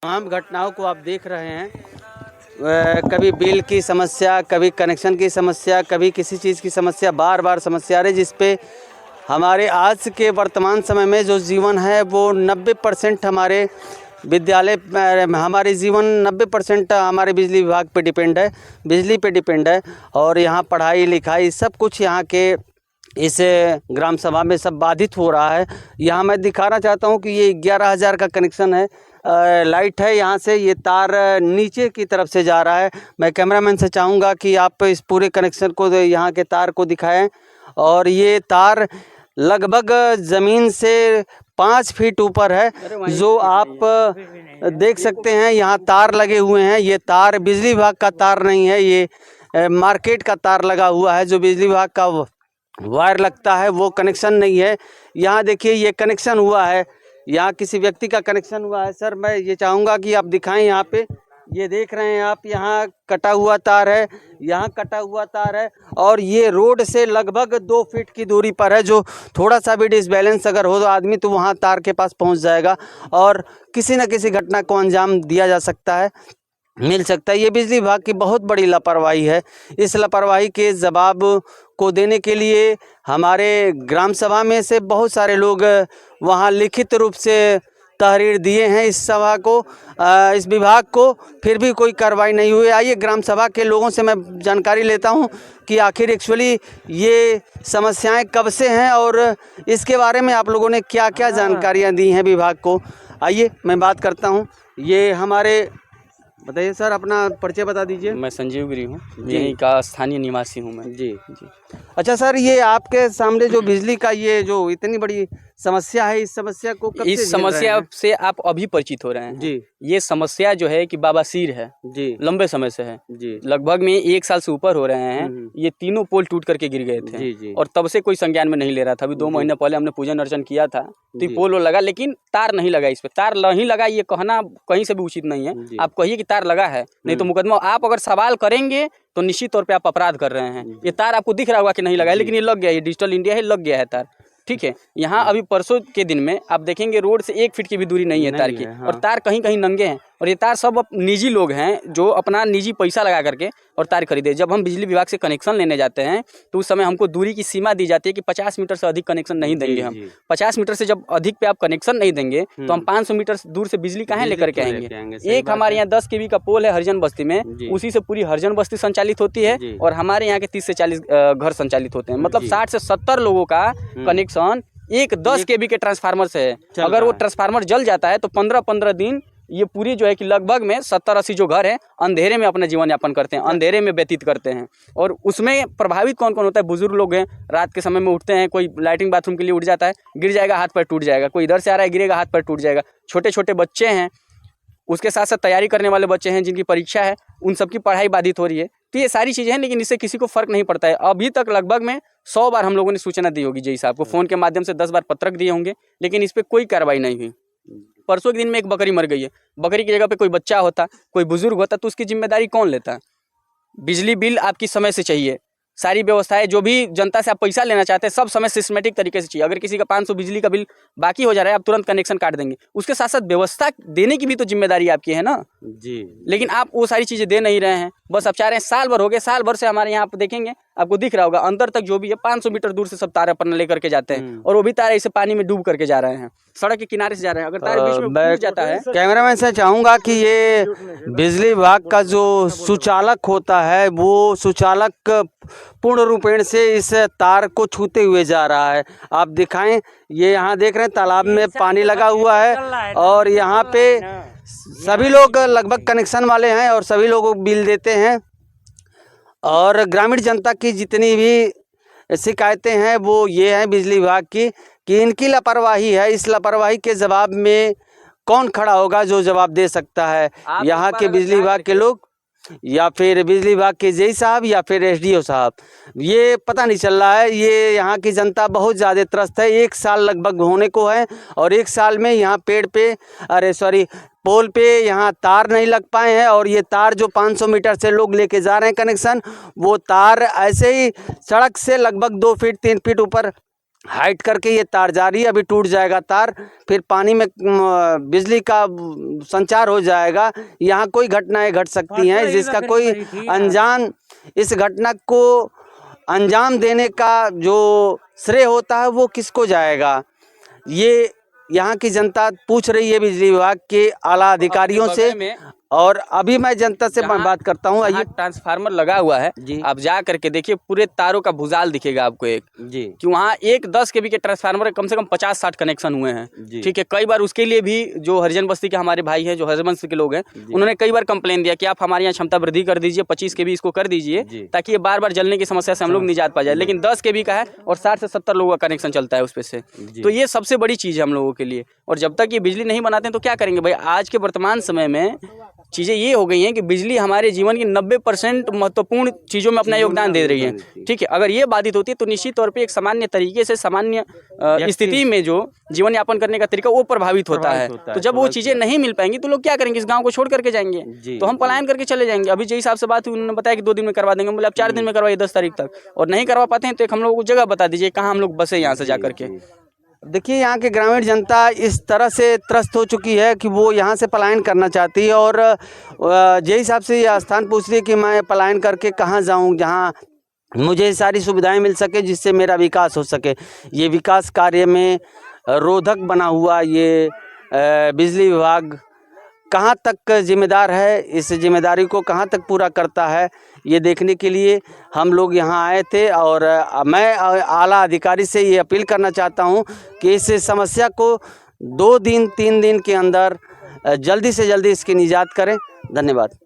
तमाम घटनाओं को आप देख रहे हैं। कभी बिल की समस्या, कभी कनेक्शन की समस्या, कभी किसी चीज़ की समस्या, बार बार समस्या आ रही, जिस पे हमारे आज के वर्तमान समय में जो जीवन है वो 90% हमारे विद्यालय हमारे जीवन 90% हमारे बिजली विभाग पे डिपेंड है, बिजली पे डिपेंड है। और यहाँ पढ़ाई लिखाई सब कुछ यहाँ के इस ग्राम सभा में सब बाधित हो रहा है। यहाँ मैं दिखाना चाहता हूँ कि ये 11,000 का कनेक्शन है। लाइट है, यहाँ से ये तार नीचे की तरफ से जा रहा है। मैं कैमरामैन से चाहूँगा कि आप इस पूरे कनेक्शन को, यहाँ के तार को दिखाएं। और ये तार लगभग ज़मीन से 5 फीट ऊपर है, जो आप देख सकते हैं। यहाँ तार लगे हुए हैं। ये तार बिजली विभाग का तार नहीं है, ये मार्केट का तार लगा हुआ है। जो बिजली विभाग का वायर लगता है वो कनेक्शन नहीं है। यहाँ देखिए, ये कनेक्शन हुआ है, यहाँ किसी व्यक्ति का कनेक्शन हुआ है। सर, मैं ये चाहूँगा कि आप दिखाएं। यहाँ पे ये देख रहे हैं आप, यहाँ कटा हुआ तार है, यहाँ कटा हुआ तार है। और ये रोड से लगभग 2 फीट की दूरी पर है। जो थोड़ा सा भी डिसबैलेंस अगर हो तो आदमी तो वहाँ तार के पास पहुँच जाएगा और किसी न किसी घटना को अंजाम दिया जा सकता है, मिल सकता है। ये बिजली विभाग की बहुत बड़ी लापरवाही है। इस लापरवाही के जवाब को देने के लिए हमारे ग्राम सभा में से बहुत सारे लोग वहाँ लिखित रूप से तहरीर दिए हैं इस सभा को, इस विभाग को, फिर भी कोई कार्रवाई नहीं हुई। आइए ग्राम सभा के लोगों से मैं जानकारी लेता हूं कि आखिर एक्चुअली ये समस्याएं कब से हैं और इसके बारे में आप लोगों ने क्या क्या जानकारियां दी हैं विभाग को। आइए मैं बात करता हूं। ये हमारे, बताइए सर, अपना परिचय बता दीजिए। मैं संजीव गिरी हूँ, यहीं का स्थानीय निवासी हूँ मैं। जी जी। अच्छा सर, ये आपके सामने जो बिजली का ये जो इतनी बड़ी समस्या है, इस समस्या को कब से इस समस्या से आप अभी परिचित हो रहे हैं जी। ये समस्या जो है कि बवासीर है जी, लंबे समय से है जी। लगभग में 1 साल से ऊपर हो रहे हैं। ये तीनों पोल टूट करके गिर गए थे। जी, जी। और तब से कोई संज्ञान में नहीं ले रहा था। अभी 2 महीने पहले हमने पूजन अर्चन किया था तो ये पोल लगा, लेकिन तार नहीं लगा। इस पे तार नहीं लगा ये कहना कहीं से भी उचित नहीं है। आप कहिए कि तार लगा है, नहीं तो मुकदमा। आप अगर सवाल करेंगे तो निश्चित तौर पे आप अपराध कर रहे हैं। ये तार आपको दिख रहा होगा कि नहीं लगा है, लेकिन ये लग गया। ये डिजिटल इंडिया है, लग गया है तार, ठीक है। यहाँ अभी परसों के दिन में आप देखेंगे रोड से 1 फीट की भी दूरी नहीं है तार की। हाँ। और तार कहीं कहीं नंगे हैं। और ये तार सब निजी लोग हैं जो अपना निजी पैसा लगा करके और तार खरीदे। जब हम बिजली विभाग से कनेक्शन लेने जाते हैं तो उस समय हमको दूरी की सीमा दी जाती है कि 50 मीटर से अधिक कनेक्शन नहीं देंगे। हम 50 मीटर से जब अधिक पे आप कनेक्शन नहीं देंगे तो हम 500 मीटर दूर से बिजली कहाँ लेकर के आएंगे। एक हमारे यहाँ 10 kV का पोल है हरिजन बस्ती में, उसी से पूरी हरिजन बस्ती संचालित होती है। और हमारे यहाँ के 30 से 40 घर संचालित होते हैं। मतलब 60 से 70 लोगों का कनेक्शन एक 10 kV के ट्रांसफार्मर से है। अगर वो ट्रांसफार्मर जल जाता है तो 15-15 दिन ये पूरी जो है कि लगभग में 70-80 जो घर हैं अंधेरे में अपना जीवन यापन करते हैं, अंधेरे में व्यतीत करते हैं। और उसमें प्रभावित कौन कौन होता है? बुजुर्ग लोग हैं, रात के समय में उठते हैं, कोई लैट्रिन बाथरूम के लिए उठ जाता है, गिर जाएगा, हाथ पैर टूट जाएगा। कोई इधर से आ रहा है, गिरेगा, हाथ पैर टूट जाएगा। छोटे छोटे बच्चे हैं, उसके साथ साथ तैयारी करने वाले बच्चे हैं जिनकी परीक्षा है, उन सबकी पढ़ाई बाधित हो रही है। तो ये सारी चीज़ें हैं, लेकिन इससे किसी को फर्क नहीं पड़ता है। अभी तक लगभग में 100 बार हम लोगों ने सूचना दी होगी जेई साहब को, फ़ोन के माध्यम से 10 बार पत्रक दिए होंगे, लेकिन इस पर कोई कार्रवाई नहीं हुई। परसों के दिन में एक बकरी मर गई है। बकरी की जगह पे कोई बच्चा होता, कोई बुजुर्ग होता, तो उसकी जिम्मेदारी कौन लेता? बिजली बिल आपकी समय से चाहिए, सारी व्यवस्थाएं जो भी जनता से आप पैसा लेना चाहते हैं सब समय सिस्टमेटिक तरीके से चाहिए। अगर किसी का 500 बिजली का बिल बाकी हो जा रहा है, आप तुरंत कनेक्शन काट देंगे। उसके साथ साथ व्यवस्था देने की भी तो जिम्मेदारी आपकी है ना जी। लेकिन आप वो सारी चीज़ें दे नहीं रहे हैं। बस आप चाह रहे हैं, साल भर हो गए, साल भर से हमारे यहाँ आप देखेंगे, आपको दिख रहा होगा अंदर तक जो भी है 500 मीटर दूर से सब तार अपन लेकर के जाते हैं। और वो भी तार ऐसे पानी में डूब करके जा रहे हैं, सड़क के किनारे से जा रहे हैं। अगर तार बीच में टूट जाता है। कैमरामैन से चाहूँगा कि ये बिजली विभाग का जो सुचालक होता है वो सुचालक पूर्ण रूपेण से इस तार को छूते हुए जा रहा है। आप दिखाएं, ये यहाँ देख रहे हैं तालाब में पानी लगा हुआ है और यहाँ पे सभी लोग लगभग कनेक्शन वाले हैं और सभी लोगों को बिल देते हैं। और ग्रामीण जनता की जितनी भी शिकायतें हैं वो ये हैं बिजली विभाग की कि इनकी लापरवाही है। इस लापरवाही के जवाब में कौन खड़ा होगा जो जवाब दे सकता है? यहाँ के बिजली विभाग के लोग या फिर बिजली विभाग के जेई साहब या फिर एसडीओ साहब, ये पता नहीं चल रहा है। ये यहाँ की जनता बहुत ज़्यादा त्रस्त है। 1 साल लगभग होने को है और 1 साल में यहाँ पोल पे यहाँ तार नहीं लग पाए हैं। और ये तार जो 500 मीटर से लोग लेके जा रहे हैं कनेक्शन, वो तार ऐसे ही सड़क से लगभग 2 फीट 3 फीट ऊपर हाइट करके ये तार जा रही है, अभी टूट जाएगा तार, फिर पानी में बिजली का संचार हो जाएगा। यहाँ कोई घटनाएं घट सकती हैं जिसका कोई अनजान, इस घटना को अंजाम देने का जो श्रेय होता है वो किसको जाएगा? ये यहाँ की जनता पूछ रही है बिजली विभाग के आला अधिकारियों से। और अभी मैं जनता से बात करता हूँ। ये ट्रांसफार्मर लगा हुआ है जी, आप जा करके देखिए, पूरे तारों का भुजाल दिखेगा आपको एक जी, कि वहाँ एक 10 kV के ट्रांसफार्मर कम से कम 50-60 कनेक्शन हुए हैं। ठीक है, कई बार उसके लिए भी जो हरिजन बस्ती के हमारे भाई हैं, जो हरिवंश के लोग हैं, उन्होंने कई बार कंप्लेन दिया कि आप हमारे यहाँ क्षमता वृद्धि कर दीजिए, 25 kV इसको कर दीजिए, ताकि ये बार बार जलने की समस्या से हम लोग निजात पा जाए। लेकिन 10 kV का है और 60 से 70 लोगों का कनेक्शन चलता है उस पे से, तो ये सबसे बड़ी चीज़ है हम लोगों के लिए। और जब तक ये बिजली नहीं बनाते हैं तो क्या करेंगे भाई? आज के वर्तमान समय में चीज़ें ये हो गई हैं कि बिजली हमारे जीवन की 90% महत्वपूर्ण चीज़ों में अपना योगदान दे रही है। ठीक है, अगर ये बाधित होती है तो निश्चित तौर पे एक सामान्य तरीके से, सामान्य स्थिति में जो जीवन यापन करने का तरीका वो प्रभावित होता है। तो जब वो चीज़ें नहीं मिल पाएंगी तो लोग क्या करेंगे? इस गाँव को छोड़ करके जाएंगे, तो हम पलायन करके चले जाएंगे। अभी जिस हिसाब से बात हुई, उन्होंने बताया कि 2 दिन में करवा देंगे, बोले आप 4 दिन में करवाइए 10 तारीख तक, और नहीं करवा पाते हैं तो एक हम लोगों को जगह बता दीजिए कहाँ हम लोग बसे यहाँ से जा करके। देखिए, यहाँ के ग्रामीण जनता इस तरह से त्रस्त हो चुकी है कि वो यहाँ से पलायन करना चाहती है, और जिस हिसाब से ये स्थान पूछ रही है कि मैं पलायन करके कहाँ जाऊँ जहाँ मुझे सारी सुविधाएं मिल सके, जिससे मेरा विकास हो सके। ये विकास कार्य में रोधक बना हुआ ये बिजली विभाग कहाँ तक जिम्मेदार है, इस जिम्मेदारी को कहाँ तक पूरा करता है, ये देखने के लिए हम लोग यहाँ आए थे। और मैं आला अधिकारी से ये अपील करना चाहता हूँ कि इस समस्या को 2 दिन 3 दिन के अंदर जल्दी से जल्दी इसकी निजात करें। धन्यवाद।